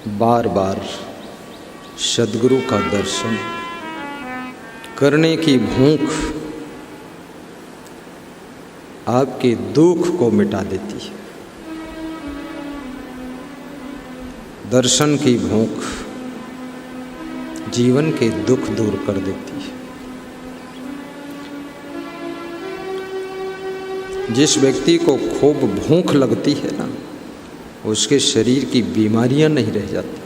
बार बार सद्गुरु का दर्शन करने की भूख आपके दुख को मिटा देती है। दर्शन की भूख जीवन के दुख दूर कर देती है। जिस व्यक्ति को खूब भूख लगती है ना, उसके शरीर की बीमारियां नहीं रह जाती।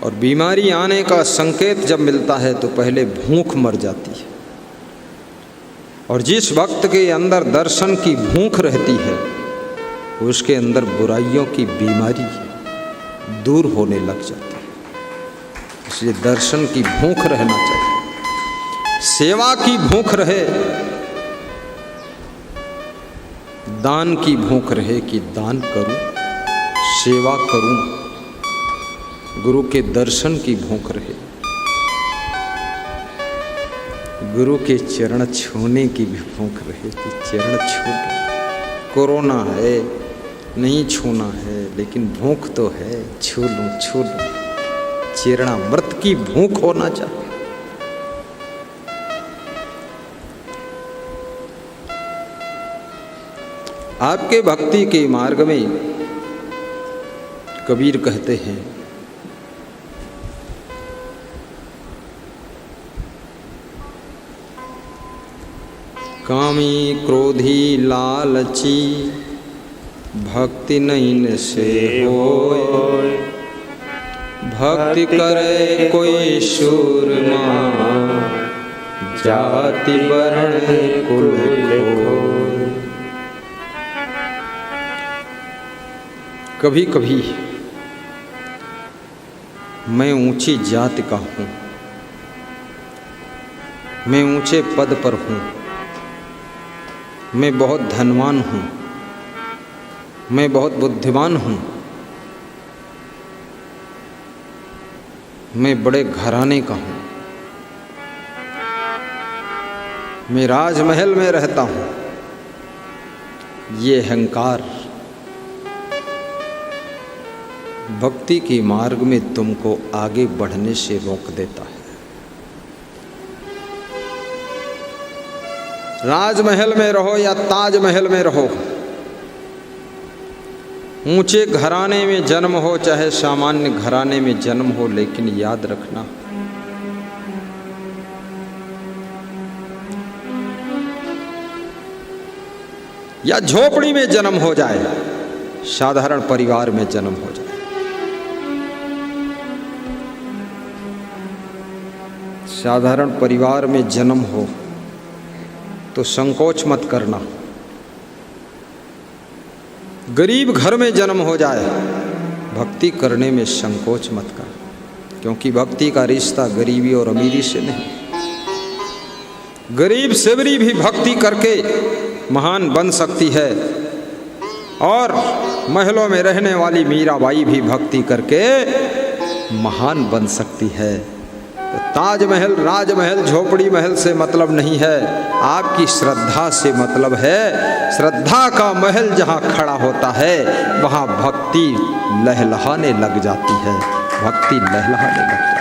और बीमारी आने का संकेत जब मिलता है तो पहले भूख मर जाती है। और जिस वक्त के अंदर दर्शन की भूख रहती है, उसके अंदर बुराइयों की बीमारी दूर होने लग जाती है। इसलिए दर्शन की भूख रहना चाहिए, सेवा की भूख रहे, दान की भूख रहे कि दान करूं, सेवा करूं, गुरु के दर्शन की भूख रहे, गुरु के चरण छूने की भी भूख रहे कि चरण छू। कोरोना है, नहीं छूना है, लेकिन भूख तो है, छू लूं। चरणामृत की भूख होना चाहिए। आपके भक्ति के मार्ग में कबीर कहते हैं, कामी क्रोधी लालची भक्ति नहीं से होय, भक्ति करे कोई सूरमा, जाति वर्ण कुल खोय। कभी कभी मैं ऊंची जाति का हूँ, मैं ऊंचे पद पर हूँ, मैं बहुत धनवान हूँ, मैं बहुत बुद्धिमान हूँ, मैं बड़े घराने का हूँ, मैं राजमहल में रहता हूँ। ये अहंकार भक्ति के मार्ग में तुमको आगे बढ़ने से रोक देता है। राजमहल में रहो या ताजमहल में रहो, ऊंचे घराने में जन्म हो चाहे सामान्य घराने में जन्म हो, लेकिन याद रखना या झोपड़ी में जन्म हो जाए, साधारण परिवार में जन्म हो जाए, साधारण परिवार में जन्म हो तो संकोच मत करना। गरीब घर में जन्म हो जाए, भक्ति करने में संकोच मत कर, क्योंकि भक्ति का रिश्ता गरीबी और अमीरी से नहीं। गरीब सेवरी भी भक्ति करके महान बन सकती है, और महलों में रहने वाली मीराबाई भी भक्ति करके महान बन सकती है। तो ताजमहल, राजमहल, झोपड़ी महल से मतलब नहीं है, आपकी श्रद्धा से मतलब है। श्रद्धा का महल जहाँ खड़ा होता है, वहाँ भक्ति लहलहाने लग जाती है, भक्ति लहलहाने लग जाती है।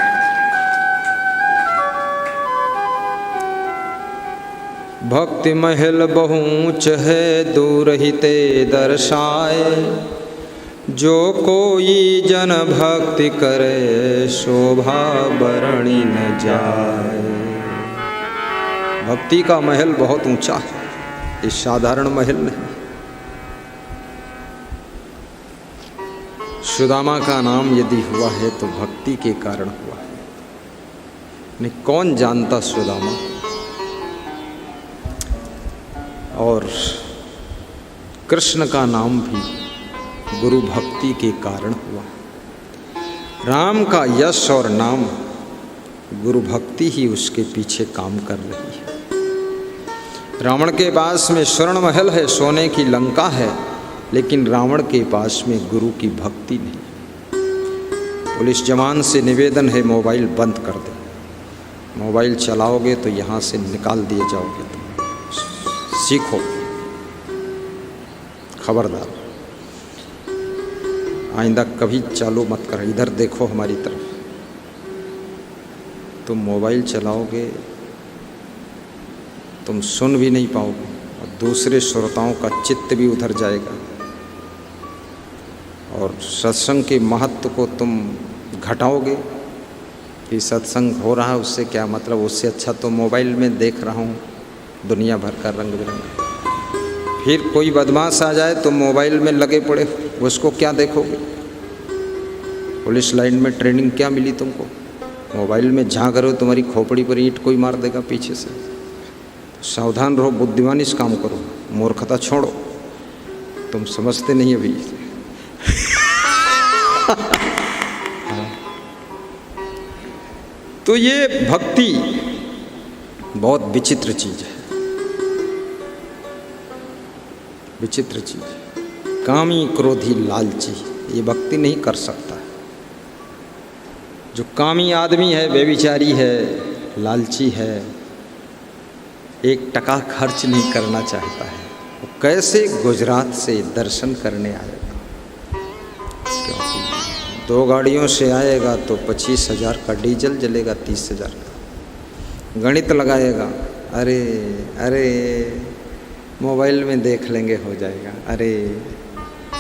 भक्ति महल बहुच है, दूर ही ते दर्शाए, जो कोई जन भक्ति करे, शोभा बरणी न जाए। भक्ति का महल बहुत ऊंचा है, ये साधारण महल नहीं। सुदामा का नाम यदि हुआ है तो भक्ति के कारण हुआ है। नहीं, कौन जानता सुदामा। और कृष्ण का नाम भी गुरु भक्ति के कारण हुआ। राम का यश और नाम गुरु भक्ति ही उसके पीछे काम कर रही है। रावण के पास में स्वर्ण महल है, सोने की लंका है, लेकिन रावण के पास में गुरु की भक्ति नहीं। पुलिस जवान से निवेदन है, मोबाइल बंद कर दे। मोबाइल चलाओगे तो यहाँ से निकाल दिए जाओगे। तुम सीखो, खबरदार। आइंदा कभी चालू मत कर, इधर देखो हमारी तरफ। तुम मोबाइल चलाओगे, तुम सुन भी नहीं पाओगे और दूसरे श्रोताओं का चित्त भी उधर जाएगा और सत्संग के महत्व को तुम घटाओगे कि सत्संग हो रहा है उससे क्या मतलब, उससे अच्छा तो मोबाइल में देख रहा हूँ दुनिया भर का रंग बिरंगा। फिर कोई बदमाश आ जाए तो मोबाइल में लगे पड़े, उसको क्या देखोगे? पुलिस लाइन में ट्रेनिंग क्या मिली तुमको? मोबाइल में झाँक रहे हो, तुम्हारी खोपड़ी पर ईंट कोई मार देगा पीछे से। सावधान रहो, बुद्धिमानी से काम करो, मूर्खता छोड़ो। तुम समझते नहीं अभी। तो ये भक्ति बहुत विचित्र चीज है, विचित्र चीज है। कामी क्रोधी लालची ये भक्ति नहीं कर सकता। जो कामी आदमी है, बेविचारी है, लालची है, 1 टका खर्च नहीं करना चाहता है, वो कैसे गुजरात से दर्शन करने आएगा? क्योंकि 2 गाड़ियों से आएगा तो 25,000 का डीजल जलेगा, 30,000 का गणित लगाएगा। अरे अरे मोबाइल में देख लेंगे हो जाएगा, अरे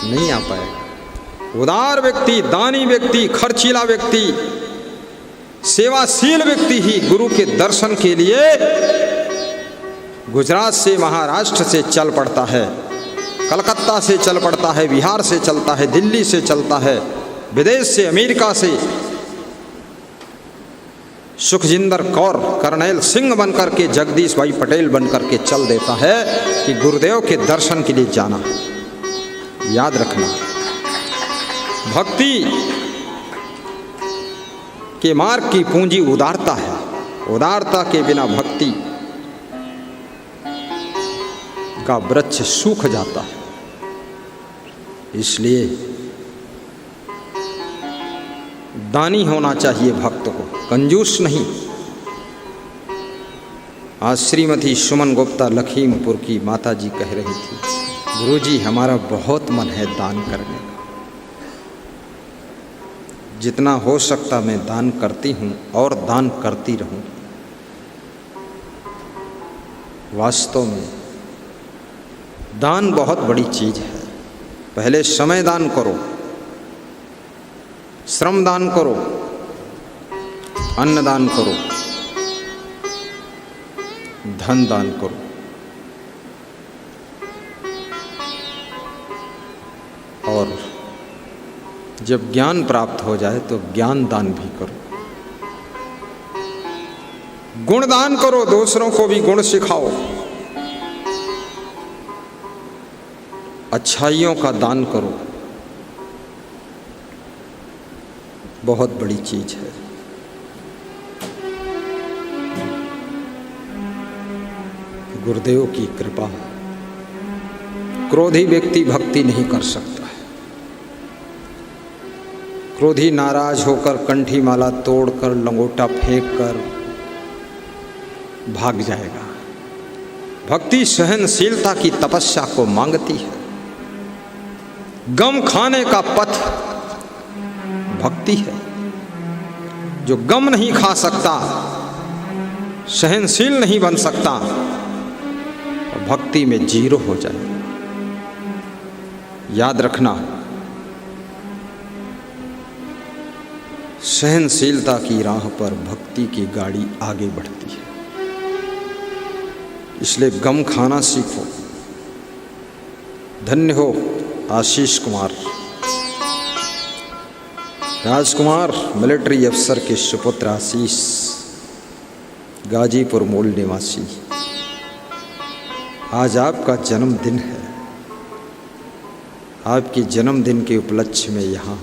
नहीं आ पाएगा। उदार व्यक्ति, दानी व्यक्ति, खर्चीला व्यक्ति, सेवाशील व्यक्ति ही गुरु के दर्शन के लिए गुजरात से, महाराष्ट्र से चल पड़ता है, कलकत्ता से चल पड़ता है, बिहार से चलता है, दिल्ली से चलता है, विदेश से, अमेरिका से। सुखजिंदर कौर कर्नैल सिंह बनकर के, जगदीश भाई पटेल बनकर के चल देता है कि गुरुदेव के दर्शन के लिए जाना। याद रखना, भक्ति के मार्ग की पूंजी उदारता है। उदारता के बिना भक्ति का वृक्ष सूख जाता है। इसलिए दानी होना चाहिए भक्त को, कंजूस नहीं। आज श्रीमती सुमन गुप्ता लखीमपुर की माता जी कह रही थी, गुरुजी हमारा बहुत मन है दान करने का, जितना हो सकता मैं दान करती हूँ और दान करती रहूँ। वास्तव में दान बहुत बड़ी चीज है। पहले समय दान करो, श्रम दान करो, अन्न दान करो, धन दान करो, और जब ज्ञान प्राप्त हो जाए तो ज्ञान दान भी करो। गुण दान करो, दूसरों को भी गुण सिखाओ, अच्छाइयों का दान करो। बहुत बड़ी चीज है। गुरुदेव की कृपा। क्रोधी व्यक्ति भक्ति नहीं कर सकता है। क्रोधी नाराज होकर कंठी माला तोड़कर, लंगोटा फेंक कर भाग जाएगा। भक्ति सहनशीलता की तपस्या को मांगती है। गम खाने का पथ भक्ति है। जो गम नहीं खा सकता, सहनशील नहीं बन सकता, तो भक्ति में जीरो हो जाए। याद रखना, सहनशीलता की राह पर भक्ति की गाड़ी आगे बढ़ती है। इसलिए गम खाना सीखो। धन्य हो आशीष कुमार, राजकुमार मिलिट्री अफसर के सुपुत्र आशीष, गाजीपुर मूल निवासी। आज आपका जन्मदिन है। आपके जन्मदिन के उपलक्ष्य में यहाँ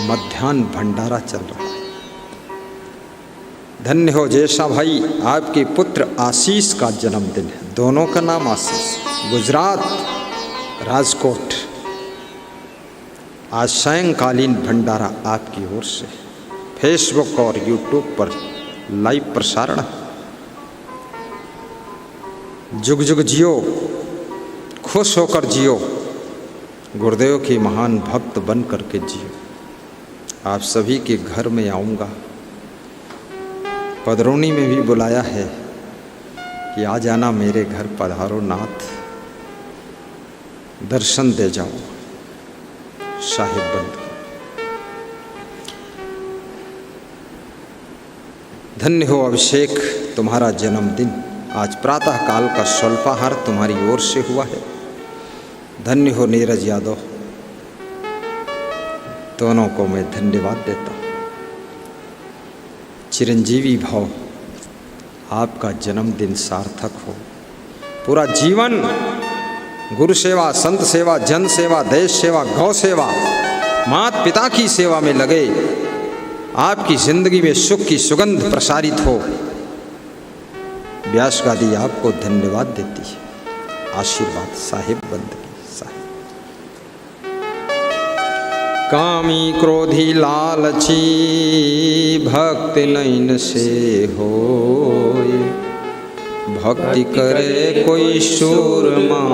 मध्याह्न भंडारा चल रहा है। धन्य हो जैसा भाई, आपके पुत्र आशीष का जन्मदिन है। दोनों का नाम आशीष। गुजरात, राजकोट। आज सायंकालीन भंडारा आपकी ओर से फेसबुक और यूट्यूब पर लाइव प्रसारण। जुग जुग जियो, खुश होकर जियो, गुरुदेव के महान भक्त बन करके जियो। आप सभी के घर में आऊँगा। पदरोनी में भी बुलाया है कि आ जाना मेरे घर, पधारो नाथ, दर्शन दे जाओ साहिब बंद। धन्य हो अभिषेक, तुम्हारा जन्मदिन आज प्रातः काल का स्वल्पाहार तुम्हारी ओर से हुआ है। धन्य हो नीरज यादव, दोनों को मैं धन्यवाद देता हूँ। चिरंजीवी भाव, आपका जन्मदिन सार्थक हो। पूरा जीवन गुरु सेवा, संत सेवा, जन सेवा, देश सेवा, गौ सेवा, माता पिता की सेवा में लगे। आपकी जिंदगी में सुख की सुगंध प्रसारित हो। व्यास गादी आपको धन्यवाद देती है। आशीर्वाद साहिब बंदगी साहिब। कामी क्रोधी लालची भक्त नैन से होए, भक्ति करे कोई शूरमा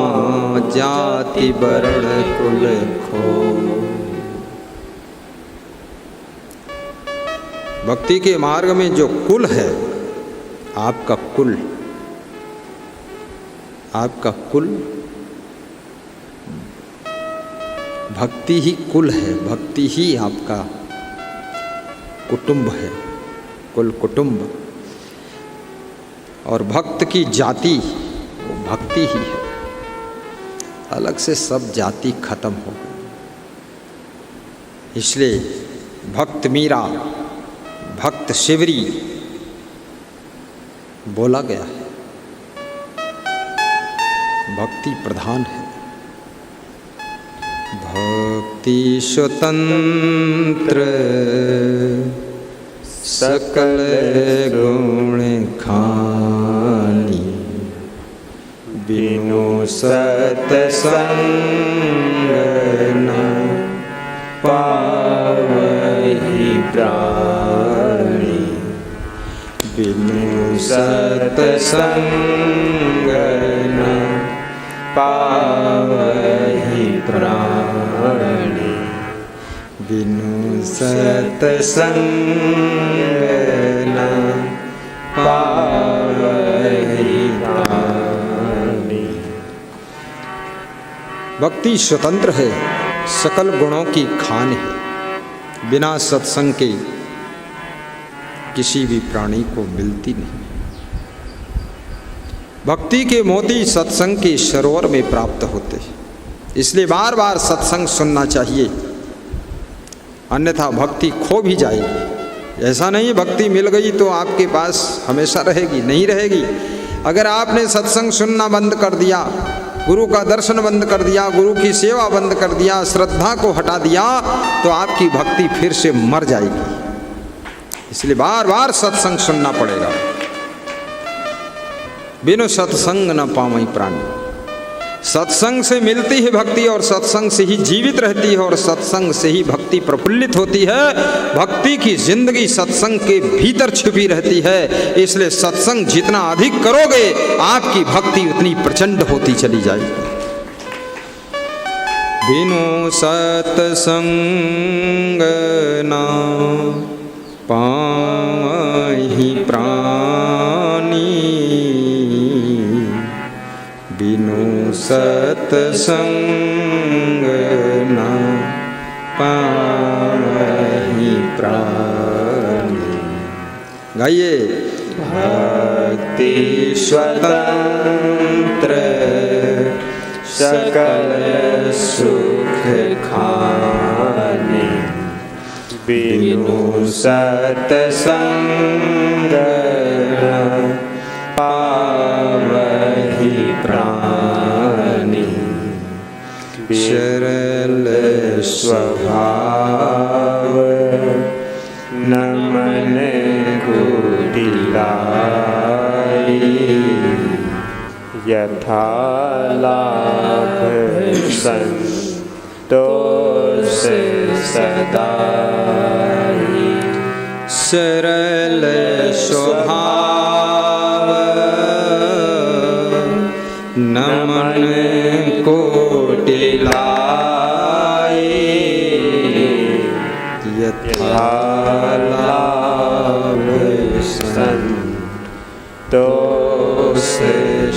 जाति वर्ण कुल खो। भक्ति के मार्ग में जो कुल है, आपका कुल, आपका कुल भक्ति ही कुल है, भक्ति ही आपका कुटुंब है, कुल कुटुंब। और भक्त की जाति वो भक्ति ही है। अलग से सब जाति खत्म हो गई। इसलिए भक्त मीरा, भक्त शिवरी बोला गया है। भक्ति प्रधान है। भक्ति स्वतंत्र सकल गुण खानी, बिनु सतसंग न पावहि प्राणी, बिनु सतसंग न पावहि प्राणी, बिनु सतसंग न पावहि प्राणी। भक्ति स्वतंत्र है, सकल गुणों की खान है। बिना सत्संग के किसी भी प्राणी को मिलती नहीं। भक्ति के मोती सत्संग के सरोवर में प्राप्त होते हैं। इसलिए बार बार सत्संग सुनना चाहिए, अन्यथा भक्ति खो भी जाएगी। ऐसा नहीं भक्ति मिल गई तो आपके पास हमेशा रहेगी, नहीं रहेगी। अगर आपने सत्संग सुनना बंद कर दिया, गुरु का दर्शन बंद कर दिया, गुरु की सेवा बंद कर दिया, श्रद्धा को हटा दिया, तो आपकी भक्ति फिर से मर जाएगी। इसलिए बार बार सत्संग सुनना पड़ेगा। बिनु सत्संग न पावई प्राणी। सत्संग से मिलती है भक्ति और सत्संग से ही जीवित रहती है और सत्संग से ही भक्ति प्रफुल्लित होती है। भक्ति की जिंदगी सत्संग के भीतर छिपी रहती है। इसलिए सत्संग जितना अधिक करोगे, आपकी भक्ति उतनी प्रचंड होती चली जाएगी। बिनु सत्संग न पावहि प्राणी, बिनु सत्संग न पावहि प्राणी। गाइए। भक्ति स्वतंत्र सकल सुख खानी, बिनु सत्संग न पावहि प्राणी, सरल स्वभाव न मन कुटिलाई, यथा लाभ संतोष सदाई, सरल स्वभाव न मन कोटि लाई, यथा लाभ संतोष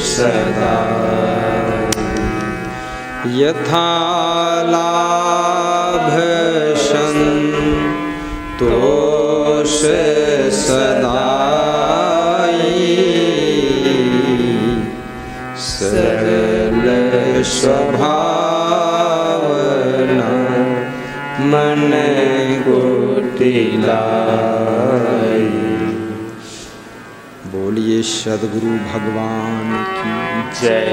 सदा, यथा लाभ संतोष सदाई, सरल स्वभावना मन कुटिलाई। बोलिए सद्गुरु भगवान की जय।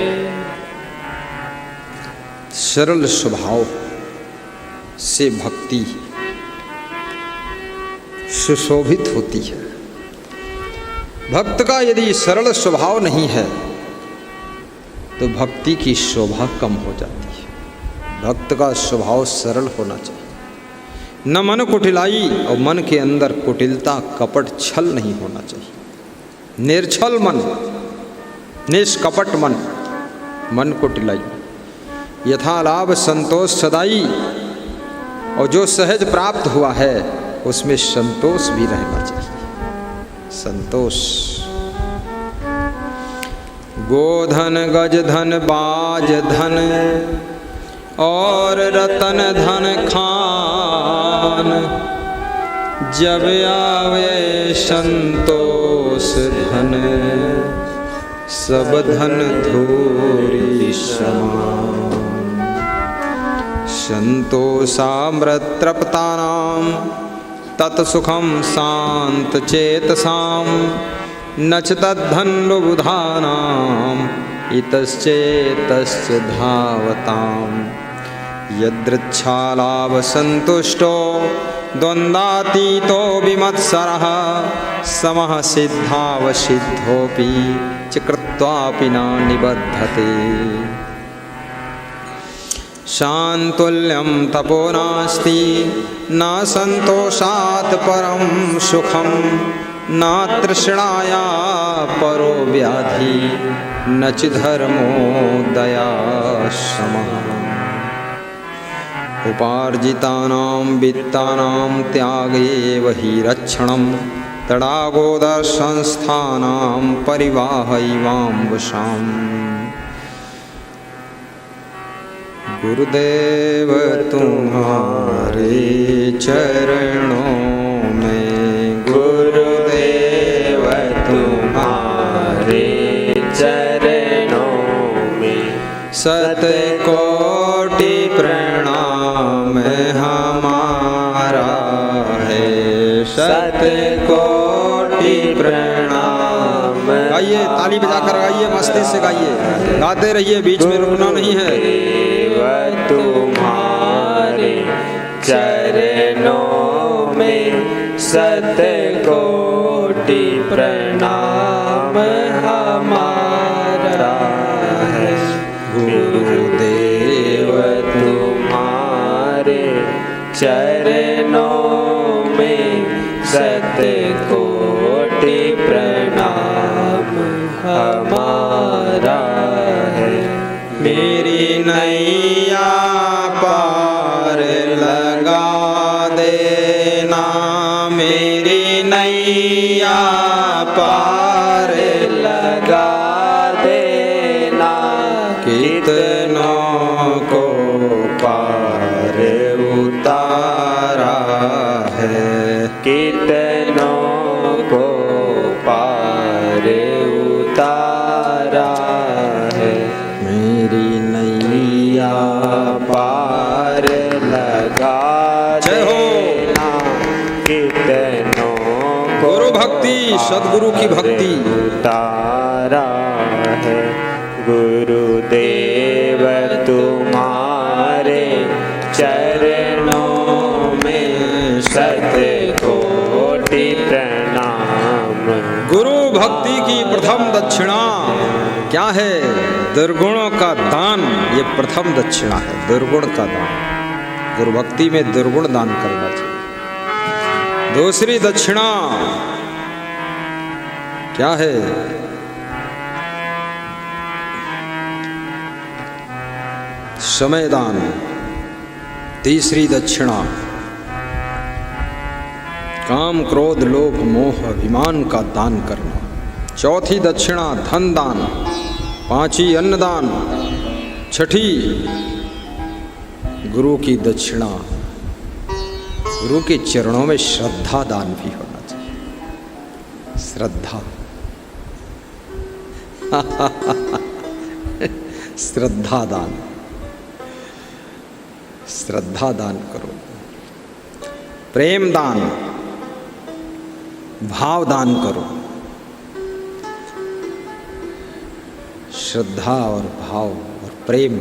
सरल स्वभाव से भक्ति सुशोभित होती है। भक्त का यदि सरल स्वभाव नहीं है तो भक्ति की शोभा कम हो जाती है। भक्त का स्वभाव सरल होना चाहिए, न मन कुटिलाई, और मन के अंदर कुटिलता कपट छल नहीं होना चाहिए। निर्छल मन, निष्कपट मन, मन कुटिलाई। यथा लाभ संतोष सदाई, और जो सहज प्राप्त हुआ है उसमें संतोष भी रहना चाहिए। संतोष। गोधन गज धन बाज धन और रतन धन खान, जब आवे संतोष धन सब धन धूरी समान। संतोषामृत तृप्तानां तत्सुखं शांत चेतसां, न च तद्धन लुब्धानां इतश्चेतश्च धावतां। यदृच्छालाभ संतुष्टो द्वन्द्वातीतो विमत्सरः, समः सिद्धावसिद्धोऽपि च कृत्वापि न निबध्यते। शान्तुल्यं तपो नास्ति न संतोषात् परं सुखं, न तृष्णाया परो व्याधि न च धर्मो दया समः। उपार्जितानां वित्तानां त्यागेव हि रक्षणं, तडागोदरसंस्थानां परिवाहैवाम्बुसाम्। गुरुदेव तुम्हारे चरणों में, गुरुदेव तुम्हारे चरणों में, शतकोटि प्रणाम हमारा है, शतकोटि प्रणाम। गाइए, ताली बजाकर गाइए, मस्ती से गाइए, गाते रहिए, बीच में रुकना नहीं है। तुम्हारे चरणों में शतकोटि प्रणाम हमारा है। गुरुदेव तुम्हारे चरणों में शतकोटि प्रणाम हमारा है। मेरी नैया पार लगा देना, मेरी नैया पार लगा देना, कितनों को पार उतारा है, कितनों को पार उतारा है। मेरी नैया पार लगा देना, कितनों को गुरु भक्ति, सद्गुरु की भक्ति उतारा है। गुरुदेव तुम्हारे चरणों में शतकोटि प्रणाम। गुरु भक्ति की प्रथम दक्षिणा क्या है? दुर्गुणों का दान, ये प्रथम दक्षिणा है, दुर्गुण का दान। गुरु भक्ति में दुर्गुण दान करना चाहिए। दूसरी दक्षिणा क्या है? समय दान। तीसरी दक्षिणा काम क्रोध लोभ मोह अभिमान का दान करना। चौथी दक्षिणा धन दान, पांचवी अन्नदान, छठी गुरु की दक्षिणा, गुरु के चरणों में श्रद्धा दान भी होना चाहिए। श्रद्धा श्रद्धा दान, श्रद्धा दान करो। प्रेम दान, भाव दान करो। श्रद्धा और भाव और प्रेम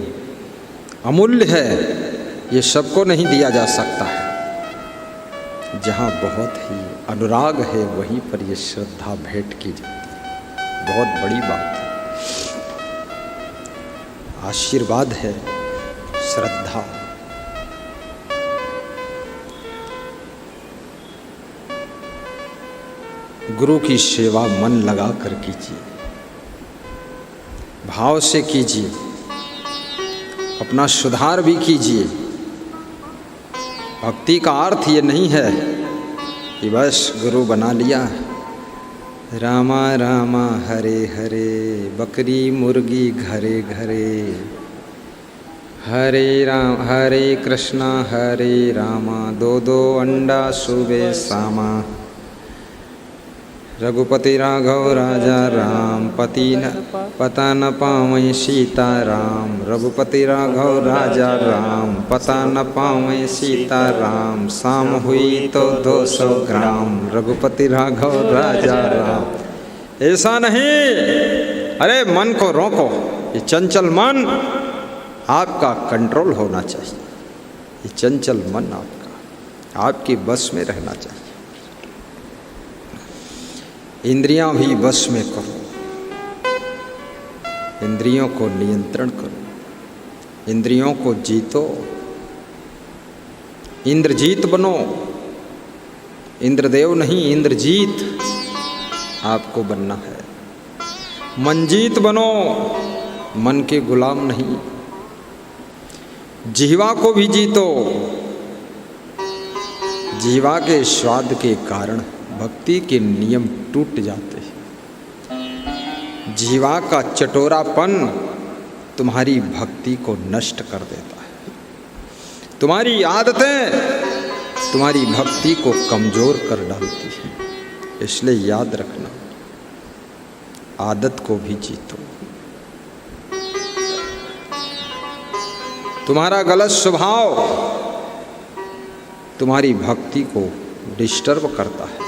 अमूल्य है, ये सबको नहीं दिया जा सकता है। जहाँ बहुत ही अनुराग है वहीं पर ये श्रद्धा भेंट की जाती है। बहुत बड़ी बात है, आशीर्वाद है श्रद्धा। गुरु की सेवा मन लगा कर कीजिए, भाव से कीजिए, अपना सुधार भी कीजिए। भक्ति का अर्थ ये नहीं है कि बस गुरु बना लिया, रामा रामा हरे हरे, बकरी मुर्गी घरे घरे, हरे कृष्णा हरे रामा, दो दो अंडा सुबह शामा, रघुपति राघव राजा राम, पता न पावै सीता राम, रघुपति राघव राजा राम, पता न पावै सीता राम, शाम हुई तो 200 ग्राम, रघुपति राघव राजा राम। ऐसा नहीं, अरे मन को रोको, ये चंचल मन आपका कंट्रोल होना चाहिए। ये चंचल मन आपके बस में रहना चाहिए। इंद्रियां भी वश में करो, इंद्रियों को नियंत्रण करो, इंद्रियों को जीतो, इंद्रजीत बनो। इंद्रदेव नहीं, इंद्रजीत आपको बनना है। मनजीत बनो, मन के गुलाम नहीं। जिह्वा को भी जीतो, जिह्वा के स्वाद के कारण भक्ति के नियम टूट जाते हैं। जीवा का चटोरापन तुम्हारी भक्ति को नष्ट कर देता है। तुम्हारी आदतें तुम्हारी भक्ति को कमजोर कर डालती हैं। इसलिए याद रखना, आदत को भी जीतो। तुम्हारा गलत स्वभाव तुम्हारी भक्ति को डिस्टर्ब करता है।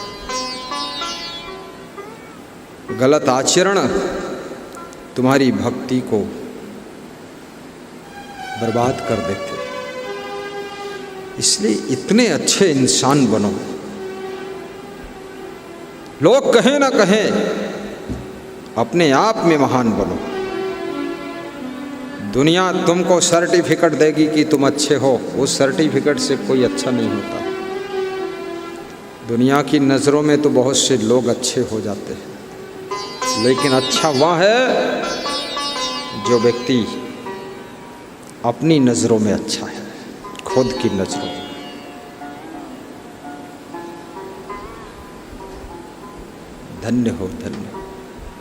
गलत आचरण तुम्हारी भक्ति को बर्बाद कर देते। इसलिए इतने अच्छे इंसान बनो, लोग कहें ना कहें, अपने आप में महान बनो। दुनिया तुमको सर्टिफिकेट देगी कि तुम अच्छे हो, उस सर्टिफिकेट से कोई अच्छा नहीं होता। दुनिया की नज़रों में तो बहुत से लोग अच्छे हो जाते हैं, लेकिन अच्छा वह है जो व्यक्ति अपनी नज़रों में अच्छा है, खुद की नज़रों में। धन्य हो, धन्य हो।